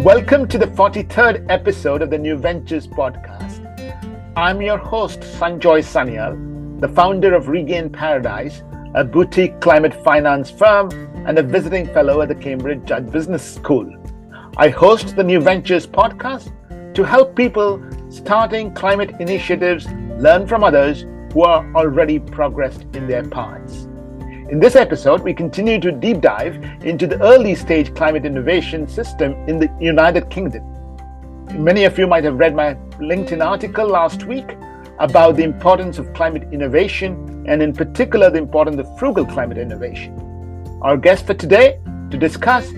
Welcome to the 43rd episode of the New Ventures podcast. I'm your host, Sanjoy Sanyal, the founder of Regain Paradise, a boutique climate finance firm and a visiting fellow at the Cambridge Judge Business School. I host the New Ventures podcast to help people starting climate initiatives learn from others who are already progressed in their paths. In this episode, we continue to deep dive into the early stage climate innovation system in the United Kingdom. Many of you might have read my LinkedIn article last week about the importance of climate innovation, and in particular, the importance of frugal climate innovation. Our guest for today to discuss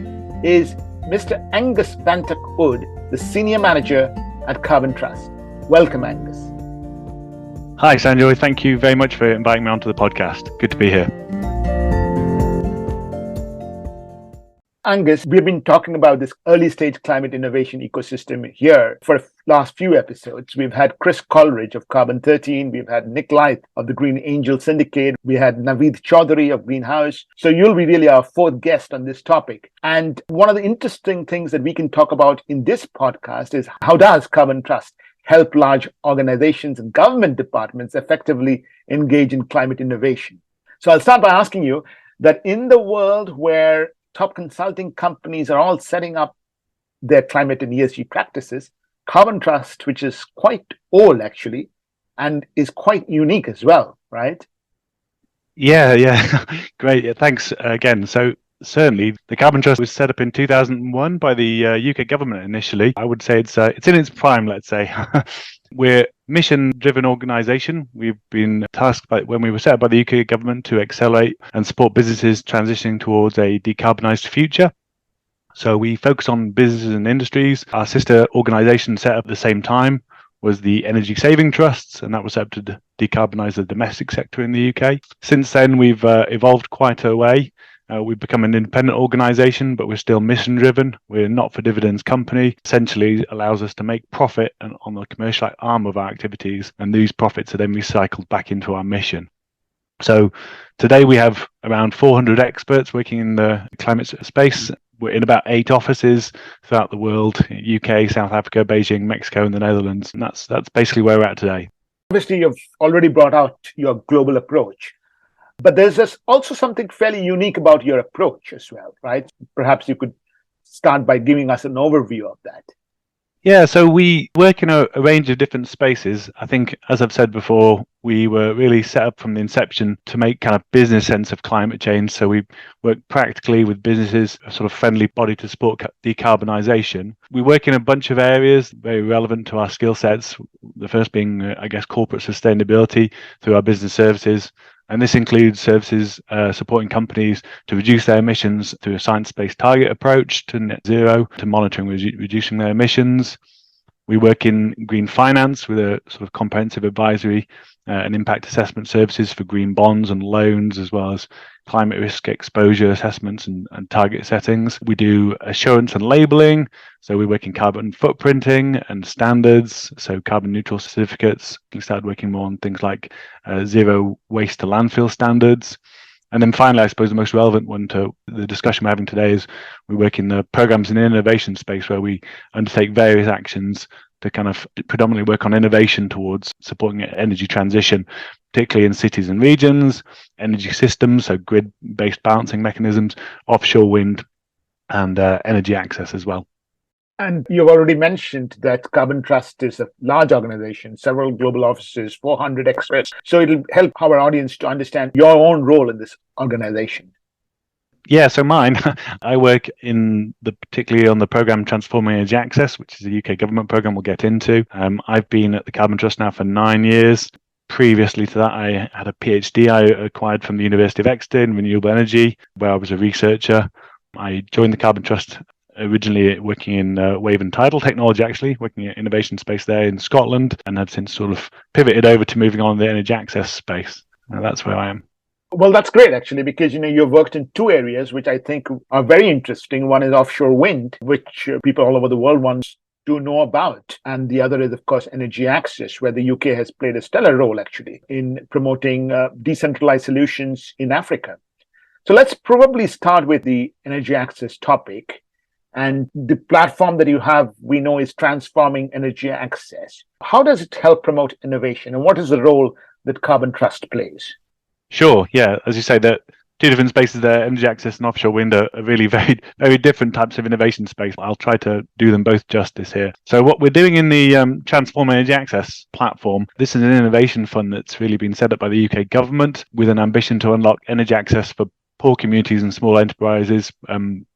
is Mr. Angus Bantock-Wood, the Senior Manager at Carbon Trust. Welcome, Angus. Hi, Sanjoy. Thank you very much for inviting me onto the podcast. Good to be here. Angus, we've been talking about this early stage climate innovation ecosystem here for the last few episodes. We've had Chris Coleridge of Carbon 13. We've had Nick Lyth of the Green Angel Syndicate. We had Naveed Chaudhary of Greenhouse. So you'll be really our fourth guest on this topic. And one of the interesting things that we can talk about in this podcast is how does Carbon Trust help large organizations and government departments effectively engage in climate innovation? So I'll start by asking you that in the world where top consulting companies are all setting up their climate and ESG practices, Carbon Trust, which is quite old actually, and is quite unique as well, right? Yeah. Great. Yeah, thanks again. So certainly the Carbon Trust was set up in 2001 by the UK government initially. I would say it's in its prime, let's say. We're a mission-driven organisation. We've been tasked when we were set up by the UK government to accelerate and support businesses transitioning towards a decarbonised future. So we focus on businesses and industries. Our sister organisation set up at the same time was the Energy Saving Trusts, and that was set up to decarbonise the domestic sector in the UK. Since then, we've evolved quite a way. We've become an independent organisation, but we're still mission-driven. We're a not-for-dividends company. Essentially allows us to make profit on the commercial arm of our activities, and these profits are then recycled back into our mission. So today we have around 400 experts working in the climate space. We're in about 8 offices throughout the world: UK, South Africa, Beijing, Mexico, and the Netherlands. And that's basically where we're at today. Obviously, you've already brought out your global approach. But there's also something fairly unique about your approach as well, right? Perhaps you could start by giving us an overview of that. Yeah, so we work in a range of different spaces. I think, as I've said before, we were really set up from the inception to make kind of business sense of climate change. So we work practically with businesses, a sort of friendly body to support decarbonisation. We work in a bunch of areas very relevant to our skill sets. The first being, corporate sustainability through our business services. And this includes services supporting companies to reduce their emissions through a science-based target approach to net zero, to monitoring reducing their emissions. We work in green finance with a sort of comprehensive advisory and impact assessment services for green bonds and loans, as well as climate risk exposure assessments and target settings. We do assurance and labelling. So we work in carbon footprinting and standards, so carbon neutral certificates. We started working more on things like zero waste to landfill standards. And then finally, I suppose the most relevant one to the discussion we're having today is we work in the programs and innovation space, where we undertake various actions to kind of predominantly work on innovation towards supporting energy transition, particularly in cities and regions, energy systems, so grid-based balancing mechanisms, offshore wind, and energy access as well. And you've already mentioned that Carbon Trust is a large organization, several global offices, 400 experts. So it'll help our audience to understand your own role in this organization. Yeah, so mine, I work particularly on the program Transforming Energy Access, which is a UK government program we'll get into. I've been at the Carbon Trust now for 9 years. Previously to that, I had a PhD I acquired from the University of Exeter in renewable energy, where I was a researcher. I joined the Carbon Trust originally working in wave and tidal technology, actually, working in innovation space there in Scotland, and have since sort of pivoted over to moving on in the energy access space. That's where I am. Well, that's great, actually, because, you've worked in 2 areas, which I think are very interesting. One is offshore wind, which people all over the world want to know about. And the other is, of course, energy access, where the UK has played a stellar role, actually, in promoting decentralized solutions in Africa. So let's probably start with the energy access topic. And the platform that you have, we know, is transforming energy access. How does it help promote innovation, and what is the role that Carbon Trust plays? Sure. Yeah. As you say, that two different spaces there, energy access and offshore wind, are really very different types of innovation space. I'll try to do them both justice here. So what we're doing in the Transform Energy Access platform, this is an innovation fund that's really been set up by the UK government with an ambition to unlock energy access for poor communities and small enterprises,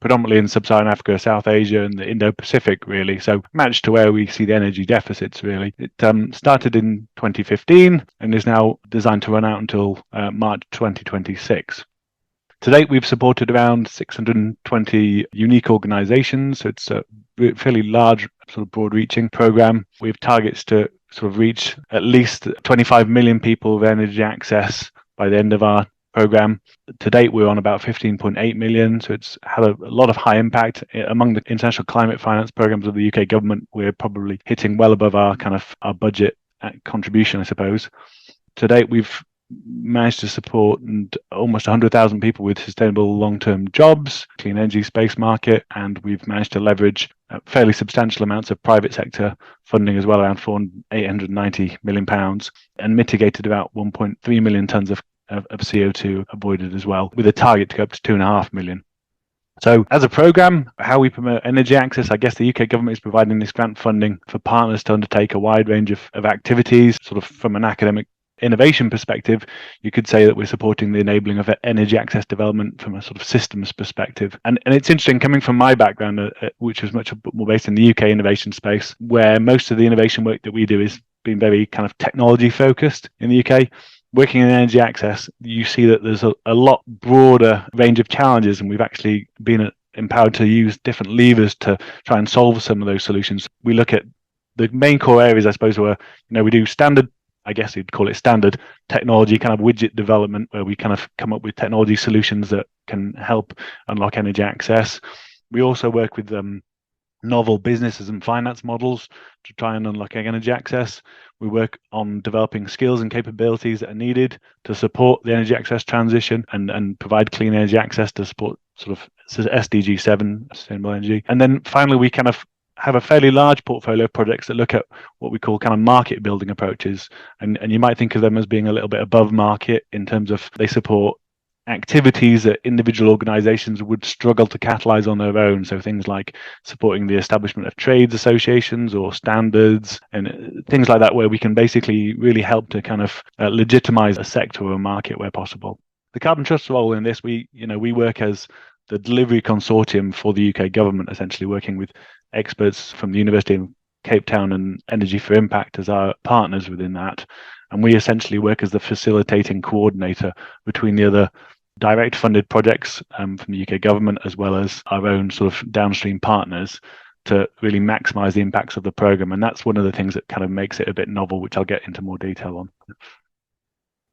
predominantly in sub-Saharan Africa, South Asia, and the Indo-Pacific, really. So matched to where we see the energy deficits, really. It started in 2015 and is now designed to run out until March 2026. To date, we've supported around 620 unique organizations. So it's a fairly large, sort of broad-reaching program. We have targets to sort of reach at least 25 million people with energy access by the end of our program. To date, we're on about 15.8 million. So it's had a lot of high impact. Among the international climate finance programs of the UK government, we're probably hitting well above our budget contribution, I suppose. To date, we've managed to support almost 100,000 people with sustainable long-term jobs, clean energy space market, and we've managed to leverage fairly substantial amounts of private sector funding as well, around £890 million, and mitigated about 1.3 million tonnes of CO2 avoided as well, with a target to go up to 2.5 million. So as a program, how we promote energy access, I guess the UK government is providing this grant funding for partners to undertake a wide range of activities. Sort of from an academic innovation perspective, you could say that we're supporting the enabling of energy access development from a sort of systems perspective. And it's interesting, coming from my background, which was much more based in the UK innovation space, where most of the innovation work that we do is being very kind of technology focused in the UK. Working in energy access, you see that there's a lot broader range of challenges, and we've actually been empowered to use different levers to try and solve some of those solutions. We look at the main core areas, I suppose, where we do standard, I guess you'd call it standard technology, kind of widget development, where we kind of come up with technology solutions that can help unlock energy access. We also work with novel businesses and finance models to try and unlock energy access. We work on developing skills and capabilities that are needed to support the energy access transition and provide clean energy access to support sort of SDG 7, sustainable energy. And then finally, we kind of have a fairly large portfolio of projects that look at what we call kind of market building approaches. And you might think of them as being a little bit above market in terms of they support activities that individual organizations would struggle to catalyze on their own. So things like supporting the establishment of trades associations or standards and things like that, where we can basically really help to kind of legitimize a sector or a market where possible. The Carbon Trust role in this, we work as the delivery consortium for the UK government, essentially working with experts from the University of Cape Town and Energy for Impact as our partners within that. And we essentially work as the facilitating coordinator between the other direct funded projects from the UK government, as well as our own sort of downstream partners, to really maximize the impacts of the program. And that's one of the things that kind of makes it a bit novel, which I'll get into more detail on.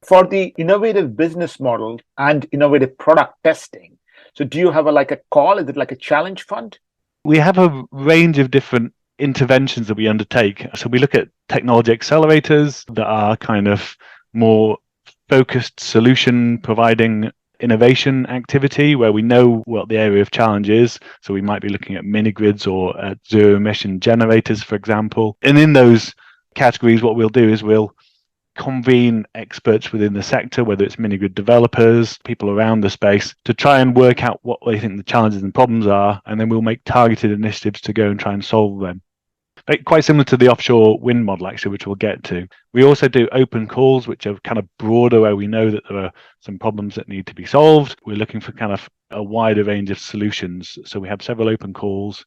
For the innovative business model and innovative product testing, so do you have a call? Is it like a challenge fund? We have a range of different interventions that we undertake. So we look at technology accelerators that are kind of more focused solution providing innovation activity, where we know what the area of challenge is. So we might be looking at mini grids or zero emission generators, for example. And in those categories, what we'll do is we'll convene experts within the sector, whether it's mini grid developers, people around the space, to try and work out what they think the challenges and problems are, and then we'll make targeted initiatives to go and try and solve them. Quite similar to the offshore wind model, actually, which we'll get to. We also do open calls, which are kind of broader, where we know that there are some problems that need to be solved. We're looking for kind of a wider range of solutions. So we have several open calls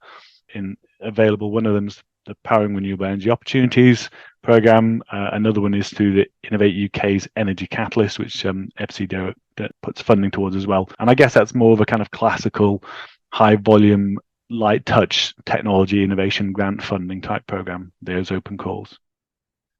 available. One of them's the Powering Renewable Energy Opportunities program. Another one is through the Innovate UK's Energy Catalyst, which FCDO puts funding towards as well. And I guess that's more of a kind of classical high volume, light touch technology innovation grant funding type program, those open calls.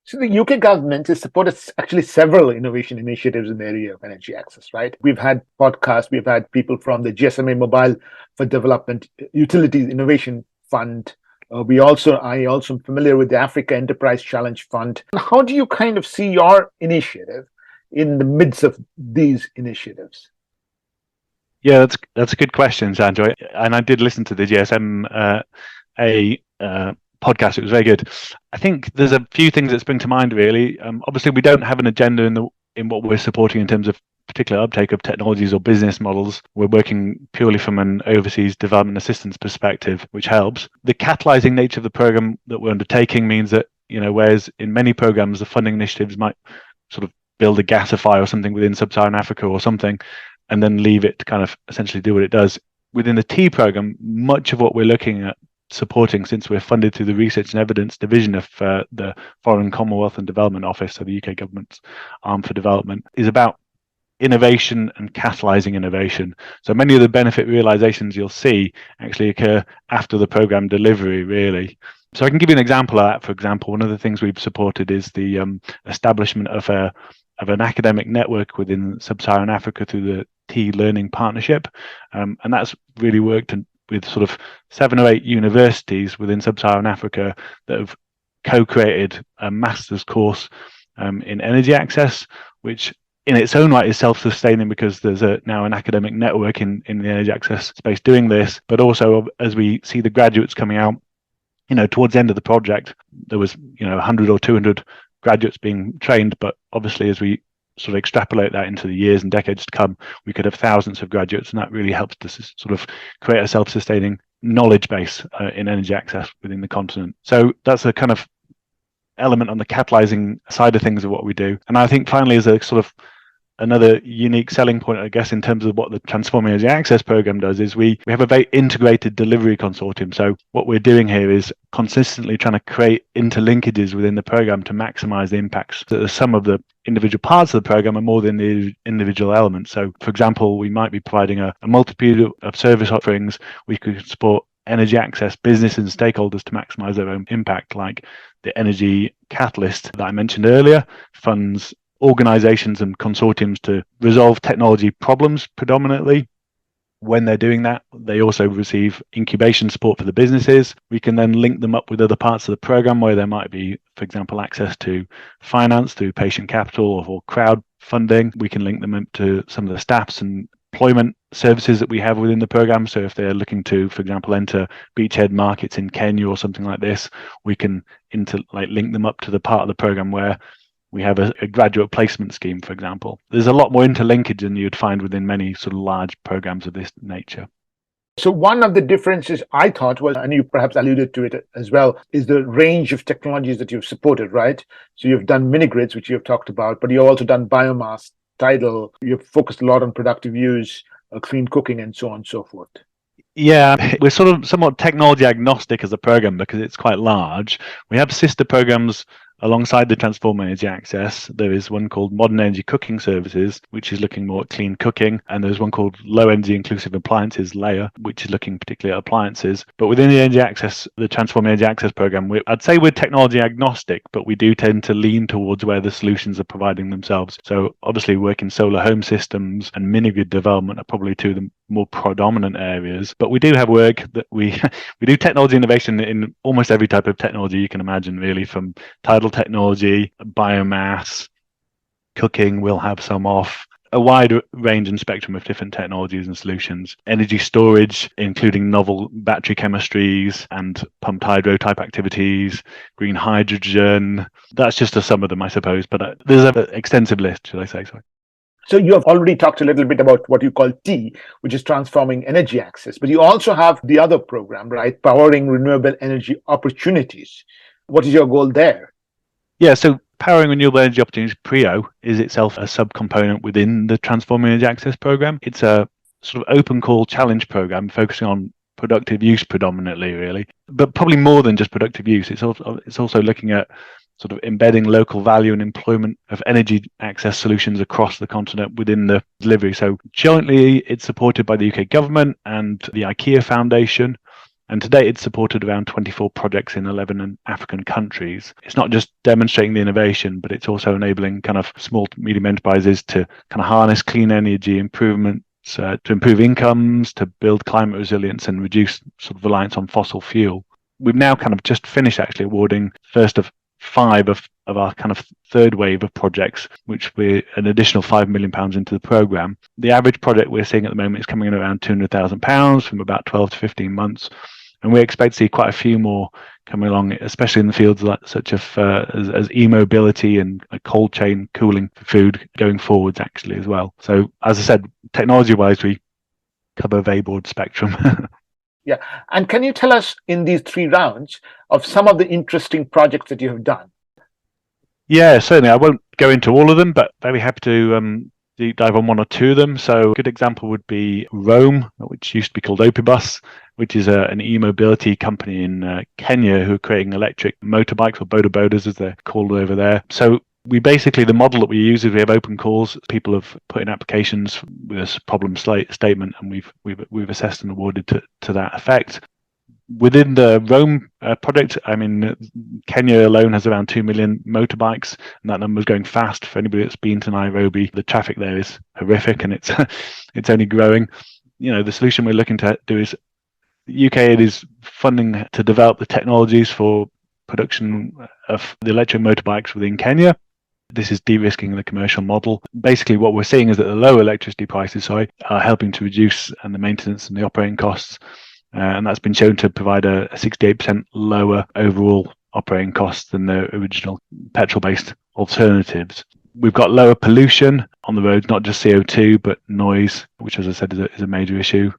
So the UK government has supported actually several innovation initiatives in the area of energy access, right? We've had podcasts, we've had people from the GSMA Mobile for Development Utilities Innovation Fund. I also am familiar with the Africa Enterprise Challenge Fund. How do you kind of see your initiative in the midst of these initiatives? Yeah, that's a good question, Sanjoy. And I did listen to the GSM podcast. It was very good. I think there's a few things that spring to mind, really. Obviously, we don't have an agenda in what we're supporting in terms of particular uptake of technologies or business models. We're working purely from an overseas development assistance perspective, which helps. The catalyzing nature of the program that we're undertaking means that, whereas in many programs, the funding initiatives might sort of build a gasifier or something within sub-Saharan Africa or something, and then leave it to kind of essentially do what it does. Within the T program, much of what we're looking at supporting, since we're funded through the Research and Evidence Division of the Foreign Commonwealth and Development Office, so the UK government's arm for development, is about innovation and catalyzing innovation. So many of the benefit realizations you'll see actually occur after the program delivery, really. So I can give you an example of that. For example, one of the things we've supported is the establishment of an academic network within sub-Saharan Africa through the T Learning Partnership, and that's really worked with sort of 7 or 8 universities within sub-Saharan Africa that have co-created a master's course in energy access, which in its own right is self-sustaining because there's now an academic network in the energy access space doing this. But also, as we see the graduates coming out, towards the end of the project, there was 100 or 200 graduates being trained. But obviously, as we sort of extrapolate that into the years and decades to come, we could have thousands of graduates, and that really helps to sort of create a self-sustaining knowledge base in energy access within the continent. So that's a kind of element on the catalyzing side of things of what we do. And I think finally, as a sort of another unique selling point, I guess, in terms of what the Transforming Energy Access Program does, is we have a very integrated delivery consortium. So what we're doing here is consistently trying to create interlinkages within the program to maximize the impacts. So the sum of the individual parts of the program are more than the individual elements. So, for example, we might be providing a multitude of service offerings. We could support energy access business and stakeholders to maximize their own impact, like the Energy Catalyst that I mentioned earlier funds organizations and consortiums to resolve technology problems predominantly. When they're doing that, they also receive incubation support for the businesses. We can then link them up with other parts of the program where there might be, for example, access to finance through patient capital or crowdfunding. We can link them up to some of the staffs and employment services that we have within the program. So if they're looking to, for example, enter beachhead markets in Kenya or something like this, we can link them up to the part of the program where we have a graduate placement scheme, for example. There's a lot more interlinkage than you'd find within many sort of large programs of this nature. So one of the differences I thought was, and you perhaps alluded to it as well, is the range of technologies that you've supported, right? So you've done mini-grids, which you've talked about, but you've also done biomass, tidal. You've focused a lot on productive use, clean cooking, and so on and so forth. Yeah, we're sort of somewhat technology agnostic as a program because it's quite large. We have sister programs alongside the Transform Energy Access. There is one called Modern Energy Cooking Services, which is looking more at clean cooking. And there's one called Low Energy Inclusive Appliances, LEIA, which is looking particularly at appliances. But within the Energy Access, the Transform Energy Access Program, I'd say we're technology agnostic, but we do tend to lean towards where the solutions are providing themselves. So obviously working solar home systems and mini-grid development are probably two of the more predominant areas. But we do have work that we do technology innovation in almost every type of technology you can imagine, really, from tidal technology, biomass, cooking. We'll have some off a wide range and spectrum of different technologies and solutions. Energy storage, including novel battery chemistries and pumped hydro type activities, green hydrogen. That's just some of them, I suppose, but there's an extensive list, should I say so. So you have already talked a little bit about what you call T, which is transforming energy access, but you also have the other program, right? Powering renewable energy opportunities. What is your goal there? Yeah, so Powering Renewable Energy Opportunities, PRIO, is itself a subcomponent within the Transforming Energy Access Program. It's a sort of open call challenge program focusing on productive use predominantly, really, but probably more than just productive use. It's also looking at sort of embedding local value and employment of energy access solutions across the continent within the delivery. So jointly, it's supported by the UK government and the IKEA Foundation. And to date, it's supported around 24 projects in 11 African countries. It's not just demonstrating the innovation, but it's also enabling kind of small to medium enterprises to kind of harness clean energy improvements, to improve incomes, to build climate resilience and reduce sort of reliance on fossil fuel. We've now kind of just finished actually awarding first of 5 of of our kind of third wave of projects, which we're an additional £5 million into the programme. The average project we're seeing at the moment is coming in around £200,000 from about 12 to 15 months. And we expect to see quite a few more coming along, especially in the fields such as e-mobility and cold chain cooling for food going forwards, actually, as well. So, as I said, technology-wise, we cover a very broad spectrum. Yeah. And can you tell us in these 3 rounds of some of the interesting projects that you have done? Yeah, certainly. I won't go into all of them, but very happy to deep dive on 1 or 2 of them. So a good example would be Roam, which used to be called Opibus, which is an e-mobility company in Kenya who are creating electric motorbikes, or boda bodas as they're called over there. So we basically, the model that we use is we have open calls. People have put in applications with a problem statement, and we've assessed and awarded to that effect. Within the Roam project, I mean, Kenya alone has around 2 million motorbikes, and that number is going fast. For anybody that's been to Nairobi, the traffic there is horrific, and it's only growing. The solution we're looking to do is the UK is funding to develop the technologies for production of the electric motorbikes within Kenya. This is de-risking the commercial model. Basically, what we're seeing is that the low electricity prices, are helping to reduce the maintenance and the operating costs. And that's been shown to provide a 68% lower overall operating costs than the original petrol-based alternatives. We've got lower pollution on the roads, not just CO2, but noise, which, as I said, is a major issue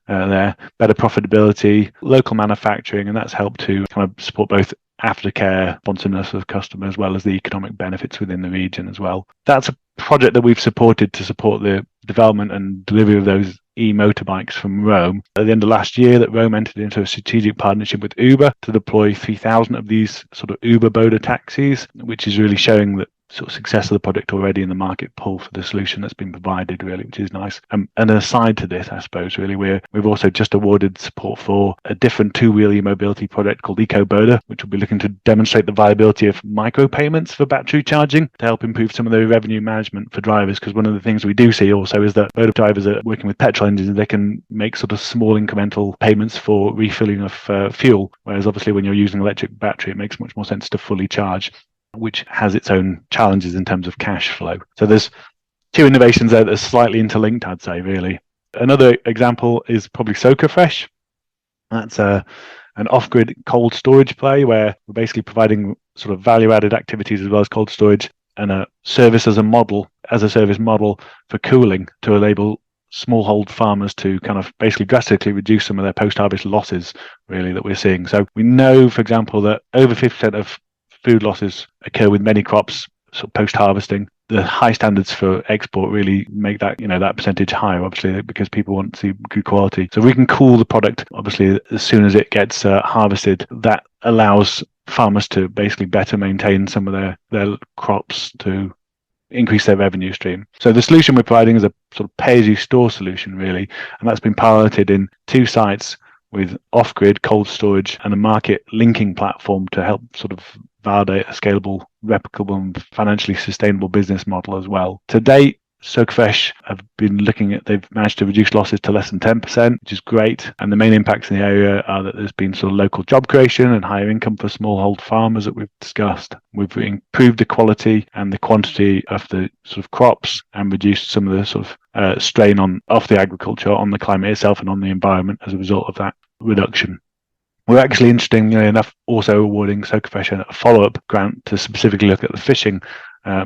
there. Better profitability, local manufacturing, and that's helped to kind of support both aftercare, responsiveness of customers, as well as the economic benefits within the region as well. That's a project that we've supported to support the development and delivery of those e-motorbikes from Roam. At the end of last year, that Roam entered into a strategic partnership with Uber to deploy 3,000 of these sort of Uber boda taxis, which is really showing that sort of success of the product already in the market pull for the solution that's been provided, really, which is nice. And aside to this, I suppose, really, we've also just awarded support for a different 2-wheel e-mobility project called EcoBoda, which will be looking to demonstrate the viability of micropayments for battery charging to help improve some of the revenue management for drivers. Because one of the things we do see also is that boda drivers are working with petrol engines, and they can make sort of small incremental payments for refilling of fuel, whereas obviously when you're using electric battery, it makes much more sense to fully charge, which has its own challenges in terms of cash flow. So there's 2 innovations there that are slightly interlinked, I'd say, really. Another example is probably SocaFresh. That's an off-grid cold storage play where we're basically providing sort of value-added activities as well as cold storage and a service as a service model for cooling to enable smallhold farmers to kind of basically drastically reduce some of their post-harvest losses, really, that we're seeing. So we know, for example, that over 50% of food losses occur with many crops sort of post-harvesting. The high standards for export really make that that percentage higher, obviously, because people want to see good quality. So we can cool the product, obviously, as soon as it gets harvested. That allows farmers to basically better maintain some of their crops to increase their revenue stream. So the solution we're providing is a sort of pay-as-you-store solution, really, and that's been piloted in 2 sites with off-grid cold storage and a market linking platform to help sort of validate a scalable, replicable and financially sustainable business model as well. To date, SocaFresh have been they've managed to reduce losses to less than 10%, which is great. And the main impacts in the area are that there's been sort of local job creation and higher income for smallhold farmers that we've discussed. We've improved the quality and the quantity of the sort of crops and reduced some of the sort of strain off the agriculture, on the climate itself and on the environment as a result of that reduction. We're actually, interestingly enough, also awarding SocaFresh a follow-up grant to specifically look at the fishing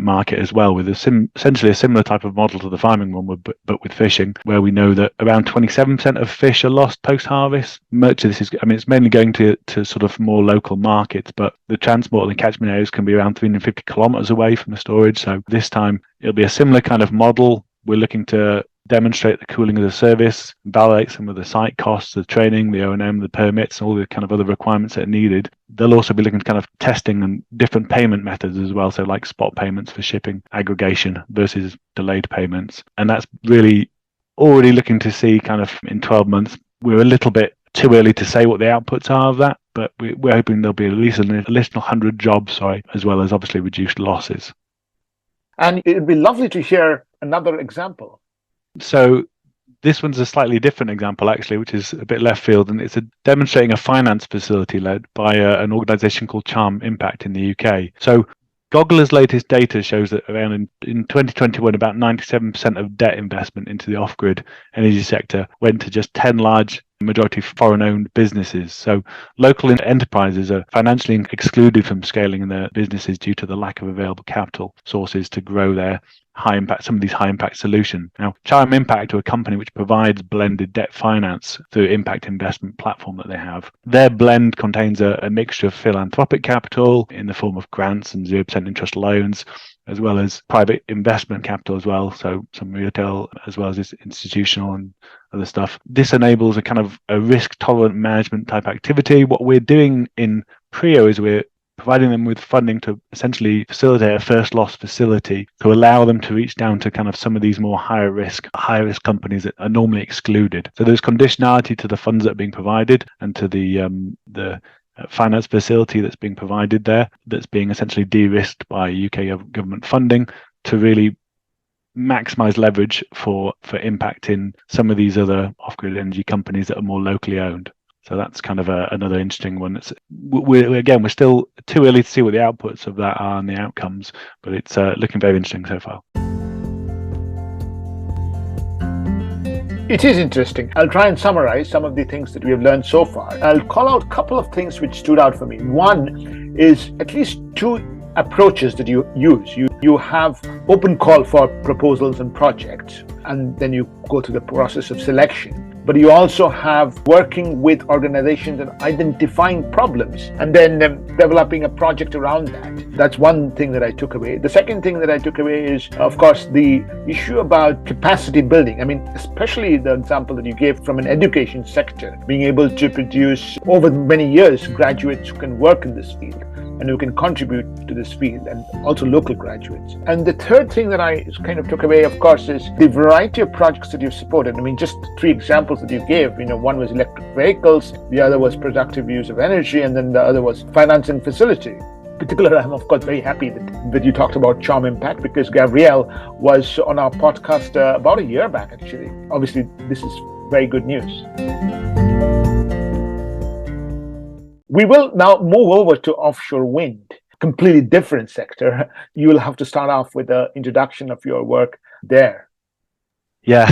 market as well, with essentially a similar type of model to the farming one, but with fishing, where we know that around 27% of fish are lost post-harvest. Much of this is, it's mainly going to sort of more local markets, but the transport and the catchment areas can be around 350 kilometres away from the storage. So this time it'll be a similar kind of model. We're looking to demonstrate the cooling as a service, validate some of the site costs, the training, the O&M, the permits, all the kind of other requirements that are needed. They'll also be looking at kind of testing and different payment methods as well, so like spot payments for shipping aggregation versus delayed payments. And that's really already looking to see kind of in 12 months. We're a little bit too early to say what the outputs are of that, but we're hoping there'll be at least an additional 100 jobs, as well as obviously reduced losses. And it'd be lovely to hear another example. So this one's a slightly different example, actually, which is a bit left field, and it's demonstrating a finance facility led by an organisation called Charm Impact in the UK. So Gogler's latest data shows that around in 2021, about 97% of debt investment into the off-grid energy sector went to just 10 large, majority foreign-owned businesses. So local enterprises are financially excluded from scaling their businesses due to the lack of available capital sources to grow their some of these high impact solutions. Now, Charm Impact are a company which provides blended debt finance through impact investment platform that they have. Their blend contains a mixture of philanthropic capital in the form of grants and 0% interest loans, as well as private investment capital as well. So some retail as well as institutional and other stuff. This enables a kind of a risk tolerant management type activity. What we're doing in Prio is we're providing them with funding to essentially facilitate a first loss facility to allow them to reach down to kind of some of these more higher risk companies that are normally excluded. So there's conditionality to the funds that are being provided and to the finance facility that's being provided there, that's being essentially de-risked by UK government funding to really maximize leverage for impact in some of these other off-grid energy companies that are more locally owned. So that's kind of another interesting one. We're still too early to see what the outputs of that are and the outcomes, but it's looking very interesting so far. It is interesting. I'll try and summarize some of the things that we have learned so far. I'll call out a couple of things which stood out for me. One is at least two approaches that you use. You have open call for proposals and projects, and then you go through the process of selection. But you also have working with organizations and identifying problems and then developing a project around that. That's one thing that I took away. The second thing that I took away is, of course, the issue about capacity building. I mean, especially the example that you gave from an education sector, being able to produce over many years graduates who can work in this field and who can contribute to this field, and also local graduates. And the third thing that I kind of took away, of course, is the variety of projects that you've supported. I mean, just three examples that you gave, one was electric vehicles, the other was productive use of energy, and then the other was finance and facility. In particular, I'm of course very happy that you talked about Charm Impact, because Gabrielle was on our podcast about a year back, actually. Obviously, this is very good news. We will now move over to offshore wind, completely different sector. You will have to start off with an introduction of your work there. Yeah,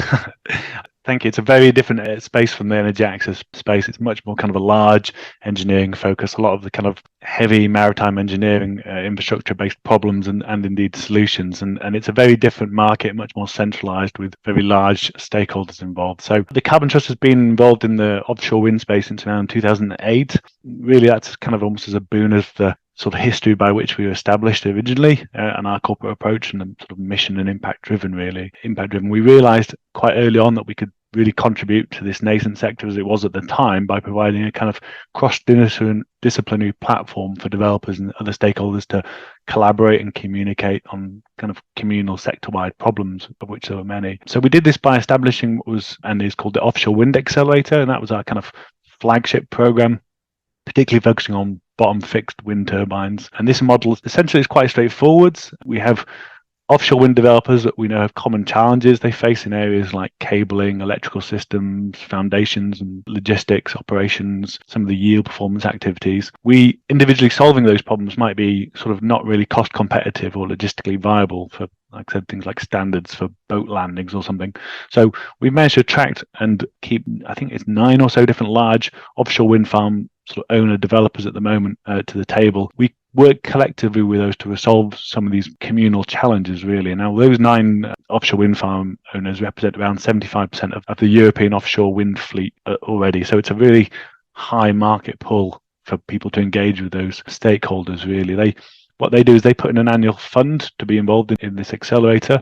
thank you. It's a very different space from the energy access space. It's much more kind of a large engineering focus, a lot of the kind of heavy maritime engineering infrastructure-based problems and indeed solutions. And it's a very different market, much more centralized with very large stakeholders involved. So the Carbon Trust has been involved in the offshore wind space since around 2008. Really, that's kind of almost as a boon of the sort of history by which we were established originally and our corporate approach and the sort of mission and impact driven. We realized quite early on that we could really contribute to this nascent sector as it was at the time by providing a kind of cross-disciplinary platform for developers and other stakeholders to collaborate and communicate on kind of communal sector-wide problems, of which there were many. So we did this by establishing what was and is called the Offshore Wind Accelerator, and that was our kind of flagship program, particularly focusing on bottom fixed wind turbines. And this model essentially is quite straightforward. We have offshore wind developers that we know have common challenges they face in areas like cabling, electrical systems, foundations and logistics, operations, some of the yield performance activities. We individually solving those problems might be sort of not really cost competitive or logistically viable for, like I said, things like standards for boat landings or something. So we've managed to attract and keep, I think it's 9 or so different large offshore wind farm sort of owner developers at the moment to the table. We work collectively with those to resolve some of these communal challenges, really. Now, those 9 offshore wind farm owners represent around 75% of the European offshore wind fleet already. So it's a really high market pull for people to engage with those stakeholders, really. What they do is they put in an annual fund to be involved in this accelerator.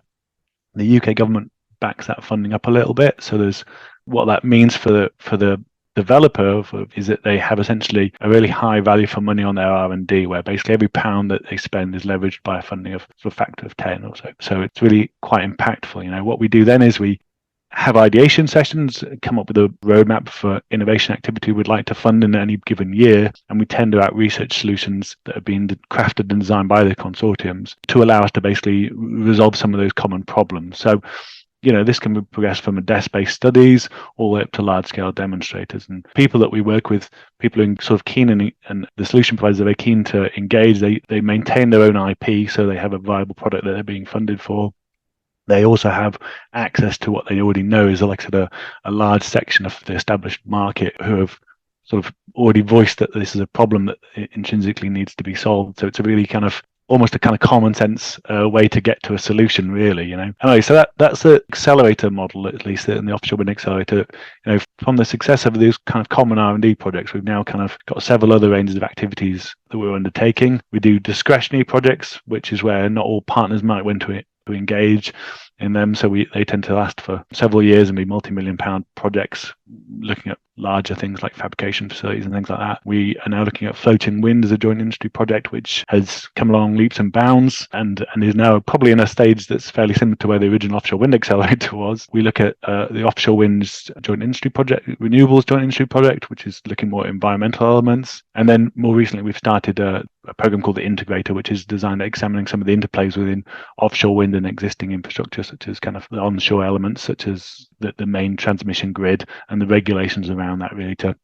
The UK government backs that funding up a little bit. So there's what that means for the developer is that they have essentially a really high value for money on their R&D, where basically every pound that they spend is leveraged by a funding of a factor of 10 or so. So it's really quite impactful. What we do then is we have ideation sessions, come up with a roadmap for innovation activity we'd like to fund in any given year, and we tender out research solutions that have been crafted and designed by the consortiums to allow us to basically resolve some of those common problems. So This can be progressed from a desk-based studies all the way up to large-scale demonstrators. And people that we work with, people who are sort of keen and the solution providers are very keen to engage. They maintain their own IP, so they have a viable product that they're being funded for. They also have access to what they already know is, like I said, a large section of the established market who have sort of already voiced that this is a problem that intrinsically needs to be solved. So it's a really kind of almost a kind of common sense way to get to a solution, really. Anyway, so that's the accelerator model, at least in the offshore wind accelerator. From the success of these kind of common R&D projects, we've now kind of got several other ranges of activities that we're undertaking. We do discretionary projects, which is where not all partners might want to engage in them. So they tend to last for several years and be multi-million-pound projects, looking at larger things like fabrication facilities and things like that. We are now looking at floating wind as a joint industry project, which has come along leaps and bounds and is now probably in a stage that's fairly similar to where the original offshore wind accelerator was. We look at the offshore winds joint industry project, renewables joint industry project, which is looking more at environmental elements. And then more recently, we've started a program called the Integrator, which is designed at examining some of the interplays within offshore wind and existing infrastructure, such as kind of the onshore elements, such as the main transmission grid and the regulations around that, really, to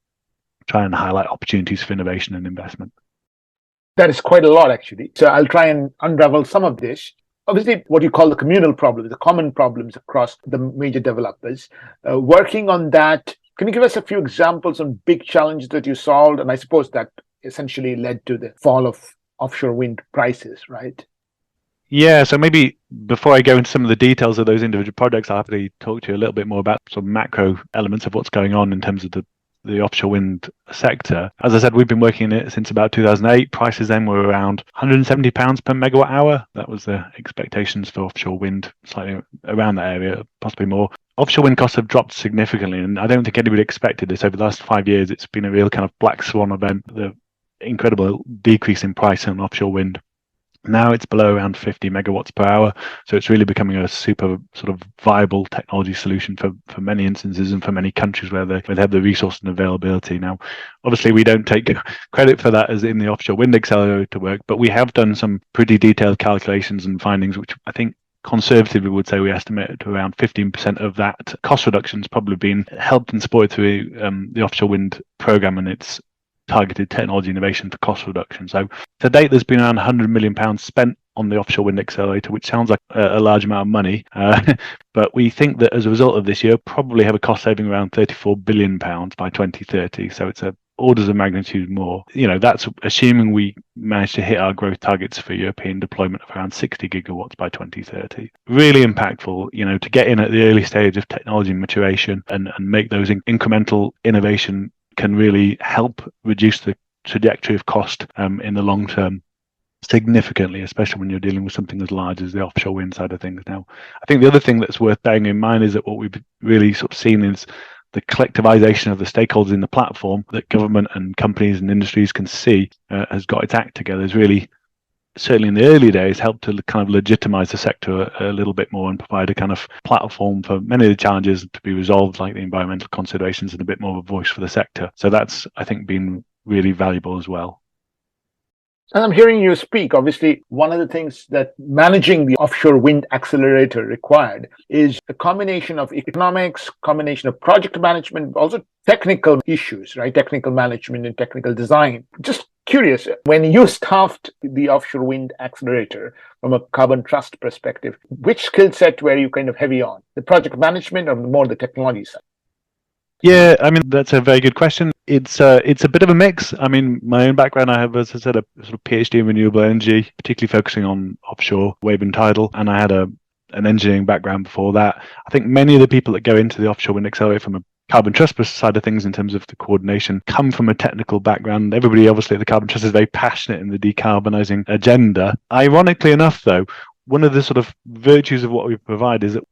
try and highlight opportunities for innovation and investment. That is quite a lot, actually. So I'll try and unravel some of this. Obviously, what you call the communal problems, the common problems across the major developers. Working on that, can you give us a few examples on big challenges that you solved? And I suppose that essentially led to the fall of offshore wind prices, right? Yeah, so maybe before I go into some of the details of those individual projects, I'll have to talk to you a little bit more about some macro elements of what's going on in terms of the offshore wind sector. As I said, we've been working in it since about 2008. Prices then were around £170 per megawatt hour. That was the expectations for offshore wind, slightly around that area, possibly more. Offshore wind costs have dropped significantly, and I don't think anybody expected this. Over the last 5 years, it's been a real kind of black swan event, the incredible decrease in price on offshore wind. Now it's below around 50 megawatts per hour. So it's really becoming a super sort of viable technology solution for many instances and for many countries where they have the resource and availability. Now, obviously, we don't take credit for that as in the offshore wind accelerator work, but we have done some pretty detailed calculations and findings, which I think conservatively would say we estimate to around 15% of that cost reduction has probably been helped and supported through the offshore wind program and its targeted technology innovation for cost reduction. So to date, there's been around £100 million spent on the offshore wind accelerator, which sounds like a large amount of money. But we think that as a result of this year, probably have a cost saving around £34 billion by 2030. So it's orders of magnitude more. That's assuming we manage to hit our growth targets for European deployment of around 60 gigawatts by 2030. Really impactful, to get in at the early stage of technology maturation and make those incremental innovation can really help reduce the trajectory of cost in the long term significantly, especially when you're dealing with something as large as the offshore wind side of things. Now, I think the other thing that's worth bearing in mind is that what we've really sort of seen is the collectivization of the stakeholders in the platform that government and companies and industries can see has got its act together, is really, certainly in the early days, helped to kind of legitimize the sector a little bit more and provide a kind of platform for many of the challenges to be resolved, like the environmental considerations, and a bit more of a voice for the sector. So that's, I think, been really valuable as well. As I'm hearing you speak, obviously, one of the things that managing the offshore wind accelerator required is a combination of economics, combination of project management, also technical issues, right? Technical management and technical design. Just curious, when you staffed the offshore wind accelerator from a carbon trust perspective, which skill set were you kind of heavy on? The project management or more the technology side? Yeah, I mean, that's a very good question. It's a bit of a mix. I mean, my own background, I have, as I said, a sort of PhD in renewable energy, particularly focusing on offshore wave and tidal, and I had an engineering background before that. I think many of the people that go into the offshore wind accelerator from a carbon trust side of things in terms of the coordination come from a technical background. Everybody, obviously, at the carbon trust is very passionate in the decarbonising agenda. Ironically enough, though, one of the sort of virtues of what we provide is that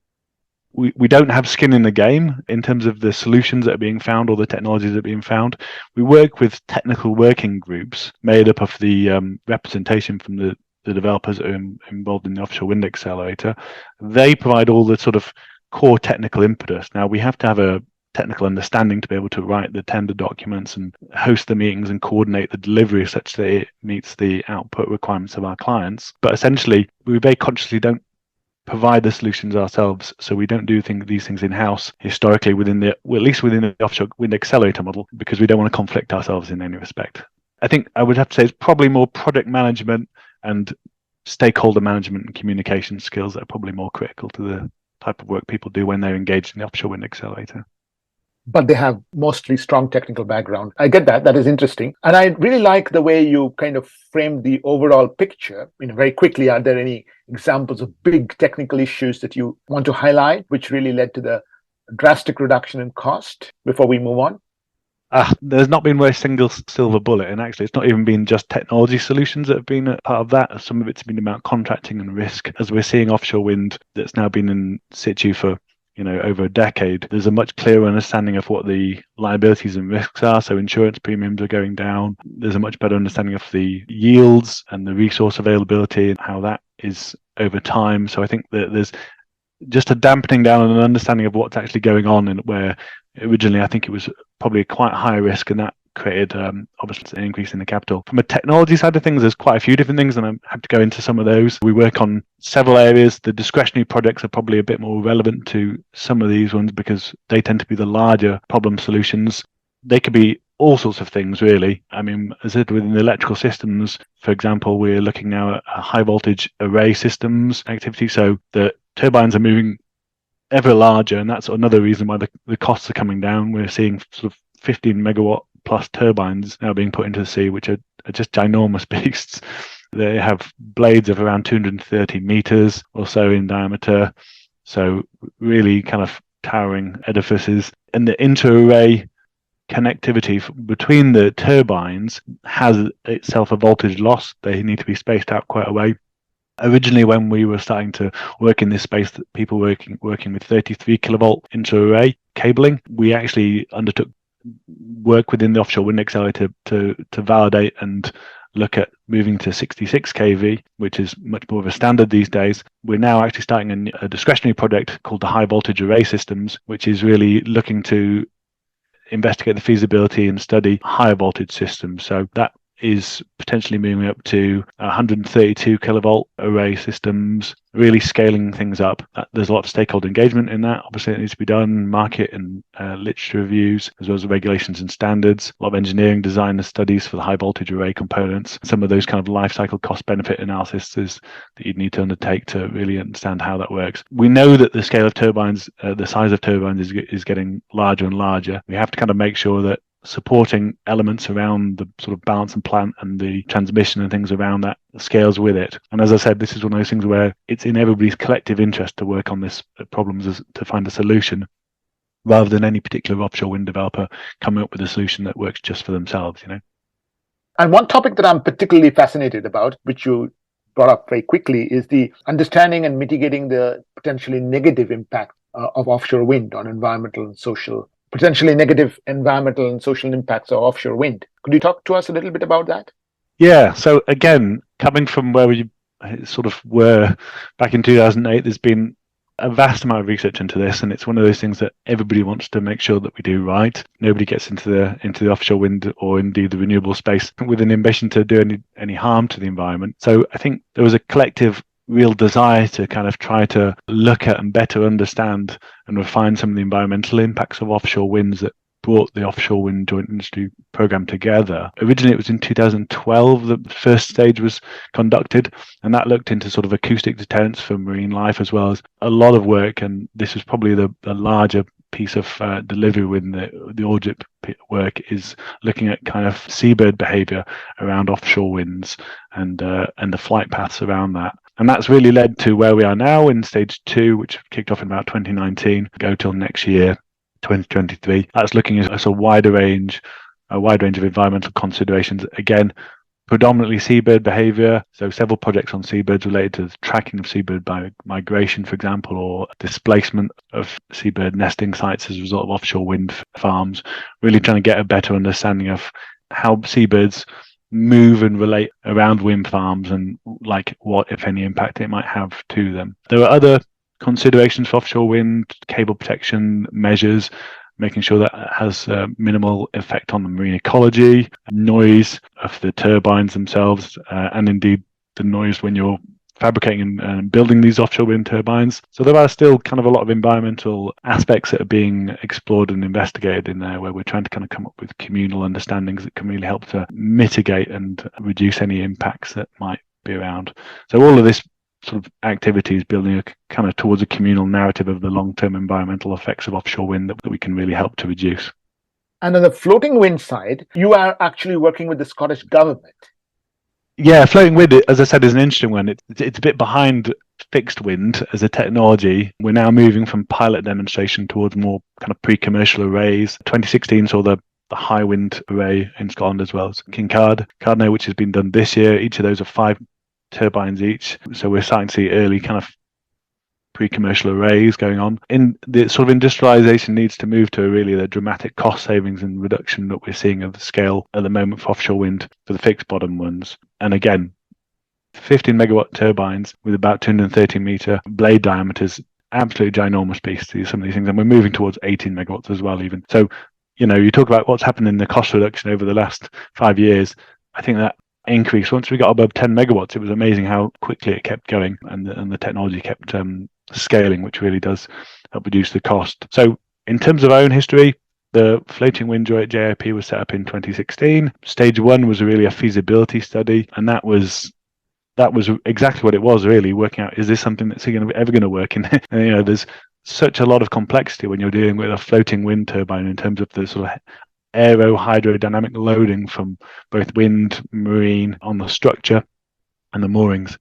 we don't have skin in the game in terms of the solutions that are being found or the technologies that are being found. We work with technical working groups made up of the representation from the developers that are involved in the offshore wind accelerator. They provide all the sort of core technical impetus. Now, we have to have a technical understanding to be able to write the tender documents and host the meetings and coordinate the delivery such that it meets the output requirements of our clients. But essentially, we very consciously don't provide the solutions ourselves. So we don't do these things in-house historically at least within the offshore wind accelerator model, because we don't want to conflict ourselves in any respect. I think I would have to say it's probably more project management and stakeholder management and communication skills that are probably more critical to the type of work people do when they're engaged in the offshore wind accelerator. But they have mostly strong technical background. I get that. That is interesting. And I really like the way you kind of framed the overall picture. Very quickly, are there any examples of big technical issues that you want to highlight, which really led to the drastic reduction in cost before we move on? There's not been a single silver bullet, and actually it's not even been just technology solutions that have been a part of that. Some of it's been about contracting and risk. As we're seeing offshore wind that's now been in situ for over a decade, there's a much clearer understanding of what the liabilities and risks are. So insurance premiums are going down. There's a much better understanding of the yields and the resource availability and how that is over time. So I think that there's just a dampening down and an understanding of what's actually going on, and where originally I think it was probably quite high risk, and that created obviously an increase in the capital. From a technology side of things, there's quite a few different things, and I'm happy to go into some of those. We work on several areas. The discretionary projects are probably a bit more relevant to some of these ones because they tend to be the larger problem solutions. They could be all sorts of things, really. As I said, within the electrical systems, for example, we're looking now at high voltage array systems activity. So the turbines are moving ever larger, and that's another reason why the costs are coming down. We're seeing sort of 15 megawatt plus turbines now being put into the sea, which are just ginormous beasts. They have blades of around 230 meters or so in diameter, so really kind of towering edifices. And the inter-array connectivity between the turbines has itself a voltage loss. They need to be spaced out quite a way. Originally, when we were starting to work in this space, people working with 33 kilovolt inter-array cabling, we actually undertook work within the offshore wind accelerator to validate and look at moving to 66 kV, which is much more of a standard these days. We're now actually starting a discretionary project called the high voltage array systems, which is really looking to investigate the feasibility and study higher voltage systems. So that is potentially moving up to 132 kilovolt array systems, really scaling things up. There's a lot of stakeholder engagement in that. Obviously, it needs to be done, market and literature reviews, as well as the regulations and standards, a lot of engineering design and studies for the high voltage array components. Some of those kind of life cycle cost benefit analysis that you'd need to undertake to really understand how that works. We know that the scale of turbines, the size of turbines is getting larger and larger. We have to kind of make sure that supporting elements around the sort of balance and plant and the transmission and things around that scales with it. And as I said, this is one of those things where it's in everybody's collective interest to work on this problems to find a solution, rather than any particular offshore wind developer coming up with a solution that works just for themselves, And one topic that I'm particularly fascinated about, which you brought up very quickly, is the understanding and mitigating the potentially negative impact of offshore wind on potentially negative environmental and social impacts of offshore wind. Could you talk to us a little bit about that? Yeah. So again, coming from where we sort of were back in 2008, there's been a vast amount of research into this, and it's one of those things that everybody wants to make sure that we do right. Nobody gets into the offshore wind or indeed the renewable space with an ambition to do any harm to the environment. So I think there was a collective real desire to kind of try to look at and better understand and refine some of the environmental impacts of offshore winds that brought the Offshore Wind Joint Industry Programme together. Originally, it was in 2012 that the first stage was conducted, and that looked into sort of acoustic deterrence for marine life, as well as a lot of work, and this was probably the larger piece of delivery within the ORGIP work, is looking at kind of seabird behaviour around offshore winds and the flight paths around that. And that's really led to where we are now in stage 2, which kicked off in about 2019, go till next year, 2023. That's looking at a wide range of environmental considerations. Again, predominantly seabird behaviour, so several projects on seabirds related to the tracking of seabird by migration, for example, or displacement of seabird nesting sites as a result of offshore wind farms, really trying to get a better understanding of how seabirds move and relate around wind farms and like what, if any, impact it might have to them. There are other considerations for offshore wind, cable protection measures, making sure that it has minimal effect on the marine ecology, noise of the turbines themselves, and indeed the noise when you're fabricating and building these offshore wind turbines. So there are still kind of a lot of environmental aspects that are being explored and investigated in there, where we're trying to kind of come up with communal understandings that can really help to mitigate and reduce any impacts that might be around. So all of this sort of activity is building a kind of towards a communal narrative of the long-term environmental effects of offshore wind that we can really help to reduce. And on the floating wind side, you are actually working with the Scottish government. Yeah, floating wind, as I said, is an interesting one. It's a bit behind fixed wind as a technology. We're now moving from pilot demonstration towards more kind of pre-commercial arrays. 2016 saw the high wind array in Scotland as well as Cardno, which has been done this year. Each of those are 5 turbines each. So we're starting to see early kind of pre-commercial arrays going on. In the sort of industrialization needs to move to really the dramatic cost savings and reduction that we're seeing of the scale at the moment for offshore wind for the fixed bottom ones. And again, 15 megawatt turbines with about 230 meter blade diameters, absolutely ginormous beasts, some of these things. And we're moving towards 18 megawatts as well even. So, you talk about what's happened in the cost reduction over the last 5 years. I think that increase, once we got above 10 megawatts, it was amazing how quickly it kept going and the technology kept scaling, which really does help reduce the cost. So in terms of our own history, the floating wind JIP was set up in 2016. Stage 1 was really a feasibility study, and that was exactly what it was, really working out, is this something that's ever going to work? And there's such a lot of complexity when you're dealing with a floating wind turbine in terms of the sort of hydrodynamic loading from both wind, marine, on the structure and the moorings.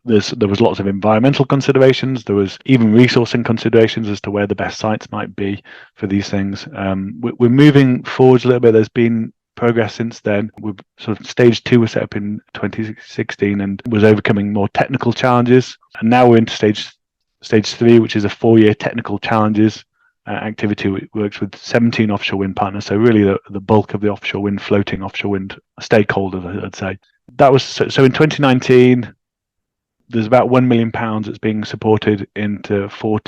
There was lots of environmental considerations. There was even resourcing considerations as to where the best sites might be for these things. We're moving forwards a little bit. There's been progress since then. We've sort of stage 2 was set up in 2016 and was overcoming more technical challenges. And now we're into stage 3, which is a 4-year technical challenges activity. Which works with 17 offshore wind partners. So really the bulk of the floating offshore wind stakeholders, I'd say. That was so in 2019. There's about £1 million that's being supported into 4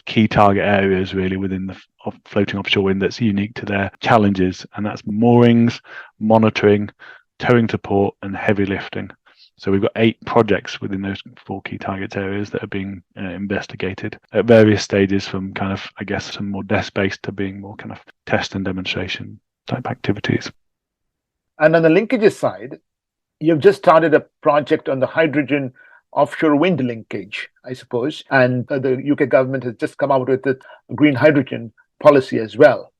key target areas really within the floating offshore wind that's unique to their challenges, and that's moorings, monitoring, towing to port, and heavy lifting. So we've got 8 projects within those 4 key target areas that are being investigated at various stages, from kind of, I guess, some more desk-based to being more kind of test and demonstration type activities. And on the linkages side, you've just started a project on the hydrogen offshore wind linkage, I suppose, and the UK government has just come out with the green hydrogen policy as well.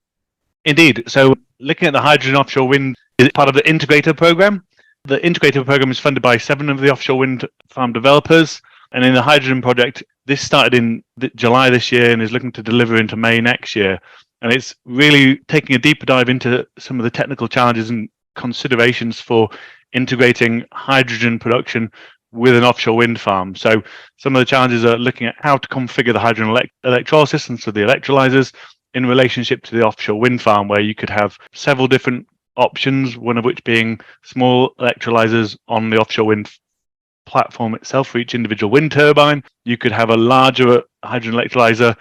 Indeed. So looking at the hydrogen offshore wind is part of the integrator program. The integrator program is funded by 7 of the offshore wind farm developers, and in the hydrogen project, this started in July this year and is looking to deliver into May next year. And it's really taking a deeper dive into some of the technical challenges and considerations for integrating hydrogen production with an offshore wind farm. So some of the challenges are looking at how to configure the hydrogen electrolysis, and so the electrolyzers, in relationship to the offshore wind farm, where you could have several different options, one of which being small electrolyzers on the offshore wind platform itself for each individual wind turbine. You could have a larger hydrogen electrolyzer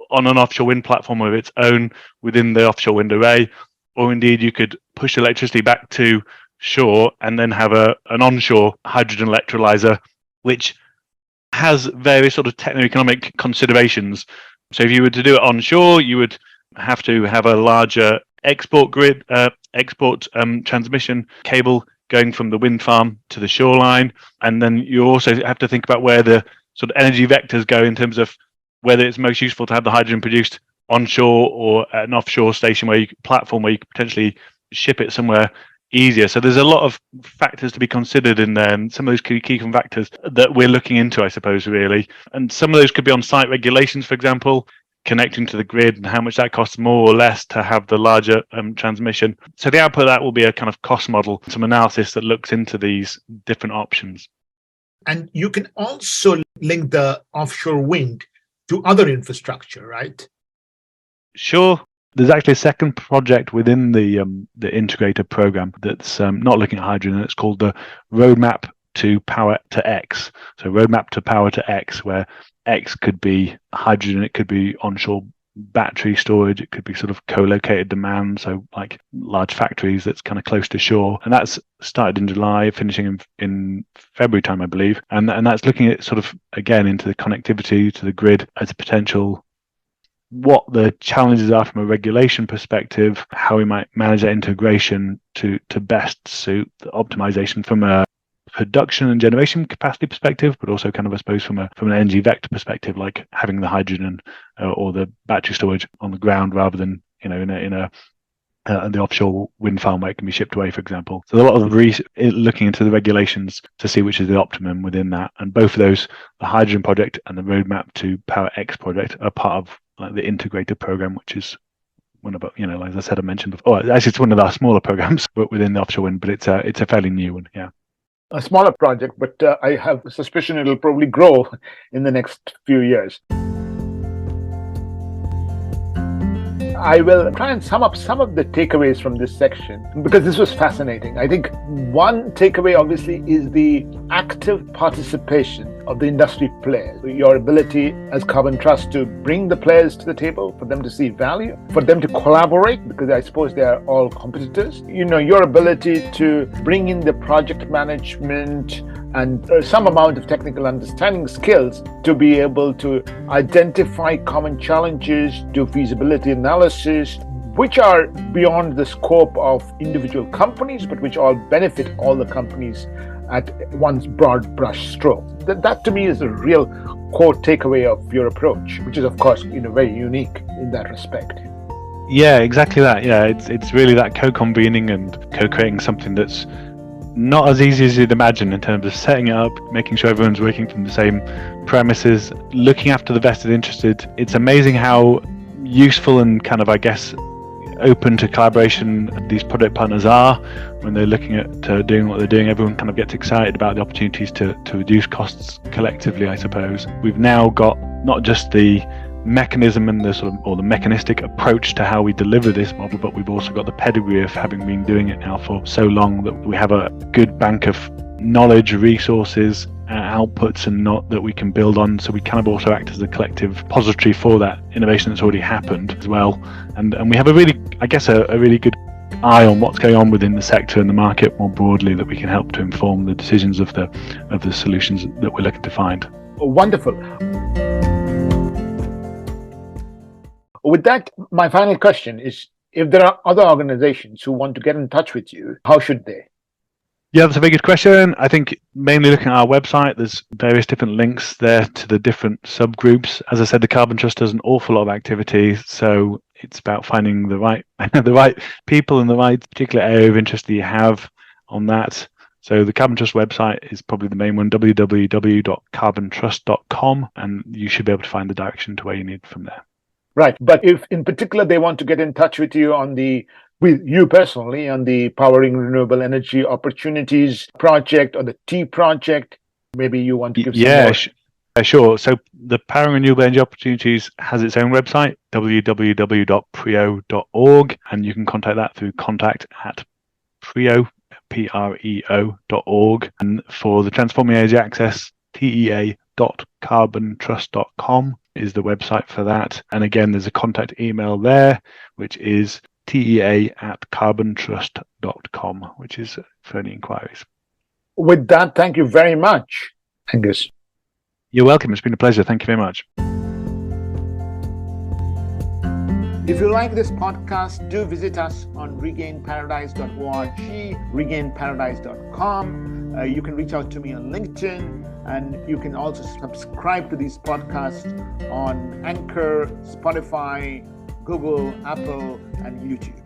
on an offshore wind platform of its own within the offshore wind array, or indeed you could push electricity back to shore and then have an onshore hydrogen electrolyzer, which has various sort of techno-economic considerations. So if you were to do it onshore, you would have to have a larger export grid, transmission cable going from the wind farm to the shoreline, and then you also have to think about where the sort of energy vectors go in terms of whether it's most useful to have the hydrogen produced onshore or at an offshore station platform where you could potentially ship it somewhere easier. So there's a lot of factors to be considered in there, and some of those key factors that we're looking into, I suppose, really. And some of those could be on site regulations, for example, connecting to the grid and how much that costs more or less to have the larger transmission. So the output of that will be a kind of cost model, some analysis that looks into these different options. And you can also link the offshore wind to other infrastructure, right? Sure. There's actually a second project within the integrator program that's not looking at hydrogen. It's called the Roadmap to Power to X. So Roadmap to Power to X, where X could be hydrogen, it could be onshore battery storage. It could be sort of co-located demand, so like large factories that's kind of close to shore. And that's started in July, finishing in February time, I believe. And that's looking at sort of, again, into the connectivity to the grid as a potential, what the challenges are from a regulation perspective, how we might manage that integration to best suit the optimization from a production and generation capacity perspective, but also kind of, I suppose, from an energy vector perspective, like having the hydrogen or the battery storage on the ground rather than in the offshore wind farm where it can be shipped away, for example. So a lot of looking into the regulations to see which is the optimum within that. And both of those, the hydrogen project and the roadmap to Power X project, are part of like the integrated program, which is one of, as I said, I mentioned before. Actually, it's one of our smaller programs, but within the offshore wind. But it's a fairly new one, yeah. A smaller project, but I have a suspicion it'll probably grow in the next few years. I will try and sum up some of the takeaways from this section because this was fascinating. I think one takeaway obviously is the active participation of the industry players. Your ability as Carbon Trust to bring the players to the table, for them to see value, for them to collaborate, because I suppose they are all competitors. Your ability to bring in the project management and some amount of technical understanding skills to be able to identify common challenges, do feasibility analysis, which are beyond the scope of individual companies, but which all benefit all the companies at one's broad brush stroke. That to me is a real core takeaway of your approach, which is, of course, very unique in that respect. Yeah, exactly that. Yeah, it's really that co-convening and co-creating something that's not as easy as you'd imagine in terms of setting it up, making sure everyone's working from the same premises, looking after the vested interested. It's amazing how useful and kind of, I guess, open to collaboration these project partners are when they're looking at doing what they're doing. Everyone kind of gets excited about the opportunities to reduce costs collectively, I suppose. We've now got not just the mechanism and the mechanistic approach to how we deliver this model, but we've also got the pedigree of having been doing it now for so long that we have a good bank of knowledge, resources, outputs, and not that we can build on. So we kind of also act as the collective repository for that innovation that's already happened as well. And we have a really good eye on what's going on within the sector and the market more broadly, that we can help to inform the decisions of the solutions that we're looking to find. Wonderful. With that, my final question is, if there are other organizations who want to get in touch with you, how should they? Yeah, that's a very good question. I think mainly looking at our website, there's various different links there to the different subgroups. As I said, the Carbon Trust does an awful lot of activity, so it's about finding the right people in the right particular area of interest that you have on that. So the Carbon Trust website is probably the main one, www.carbontrust.com, and you should be able to find the direction to where you need from there. Right. But if in particular they want to get in touch with you with you personally on the Powering Renewable Energy Opportunities project or the T project, maybe you want to give some more. Sure. So the Powering Renewable Energy Opportunities has its own website, www.preo.org, and you can contact that through contact@preo.org. And for the Transforming Energy Access, tea.carbontrust.com is the website for that. And again, there's a contact email there, which is tea@carbontrust.com, which is for any inquiries. With that, thank you very much, Angus. You're welcome. It's been a pleasure. Thank you very much. If you like this podcast, do visit us on regainparadise.org, regainparadise.com. You can reach out to me on LinkedIn, and you can also subscribe to these podcasts on Anchor, Spotify, Google, Apple, and YouTube.